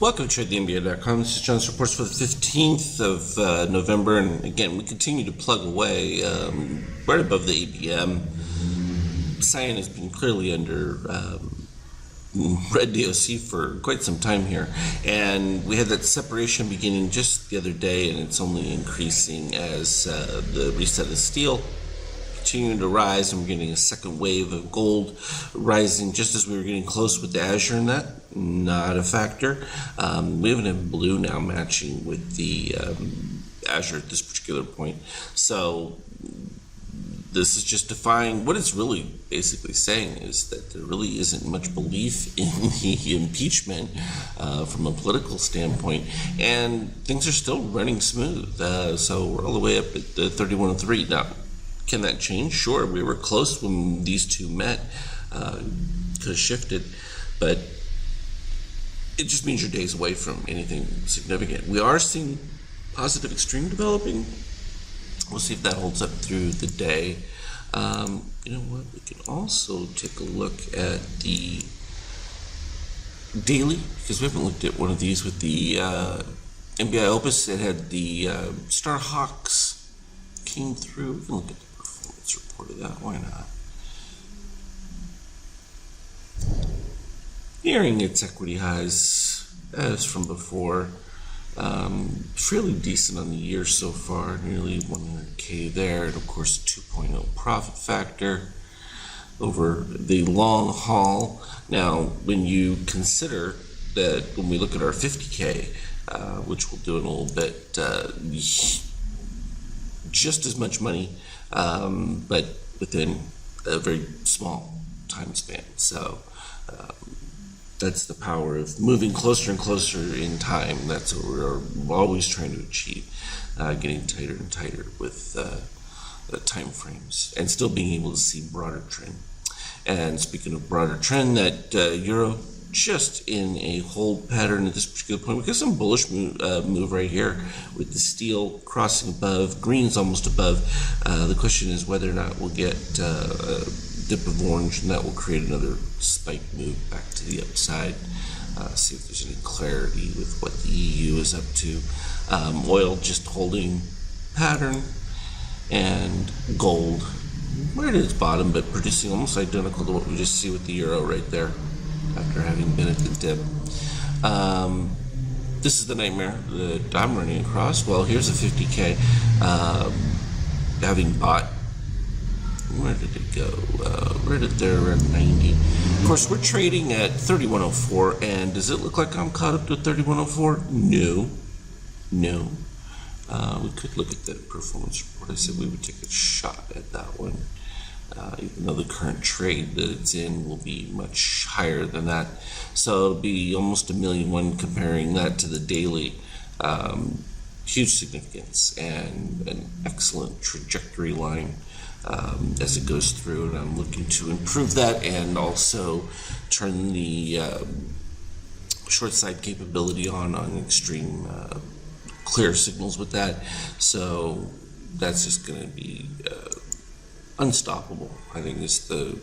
Welcome to TradeTheNBA.com. This is John's reports for the 15th of November, and again, we continue to plug away right above the ABM. Cyan has been clearly under red DOC for quite some time here, and we had that separation beginning just the other day, and it's only increasing as the reset of steel continuing to rise, and we're getting a second wave of gold rising just as we were getting close with the Azure, and that not a factor. We even have blue now matching with the Azure at this particular point. So this is just defying what it's really basically saying is that there really isn't much belief in the impeachment from a political standpoint, and things are still running smooth. So we're all the way up at the 3103 now. Can that change? Sure, we were close when these two met. Could have shifted, but it just means you're days away from anything significant. We are seeing positive extreme developing. We'll see if that holds up through the day. You know what? We can also take a look at the daily, because we haven't looked at one of these with the NBI Opus. It had the Starhawks came through. We can look at the performance report of that. Why not? Nearing its equity highs as from before. Fairly decent on the year so far, nearly 100K there, and of course 2.0 profit factor over the long haul. Now, when you consider that when we look at our 50K, which we'll do in a little bit, just as much money, but within a very small time span. So that's the power of moving closer and closer in time. That's what we're always trying to achieve, getting tighter and tighter with the time frames and still being able to see broader trend. And speaking of broader trend, that Euro just in a hold pattern at this particular point. We got some bullish move right here with the steel crossing above, green's almost above. The question is whether or not we'll get a dip of orange, and that will create another spike move back to the upside. See if there's any clarity with what the EU is up to. Oil just holding pattern, and gold right at its bottom, but producing almost identical to what we just see with the Euro right there after having been at the dip. This is the nightmare that I'm running across. Well, here's a 50K. Having bought, where did it go? Right at there, around 90. Of course, we're trading at 3104, and does it look like I'm caught up to 3104? No. We could look at the performance report. I said we would take a shot at that one. Even though the current trade that it's in will be much higher than that. So it'll be almost a million comparing that to the daily. Huge significance and an excellent trajectory line as it goes through, and I'm looking to improve that and also turn the short side capability on extreme clear signals with that. So that's just going to be unstoppable, I think is the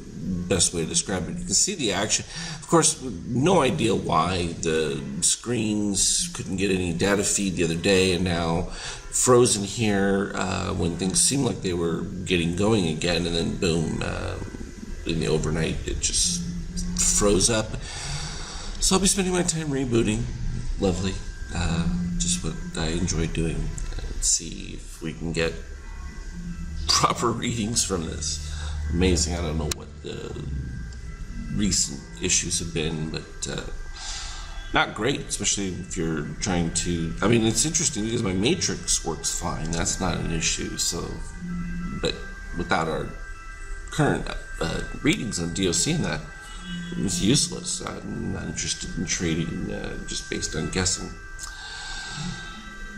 best way to describe it. You can see the action. Of course, no idea why the screens couldn't get any data feed the other day, and now frozen here when things seemed like they were getting going again, and then boom, in the overnight it just froze up. So I'll be spending my time rebooting. Lovely. Just what I enjoy doing. Let's see if we can get proper readings from this. Amazing. I don't know what the recent issues have been, but not great, especially if you're trying to, I mean, it's interesting because my matrix works fine. That's not an issue. So, but without our current readings on DOC and that, it's useless. I'm not interested in trading just based on guessing.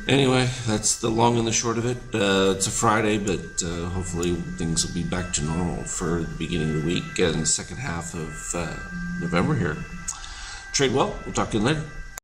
Anyway, that's the long and the short of it. It's a Friday, but hopefully things will be back to normal for the beginning of the week and the second half of November here. Trade well. We'll talk to you later.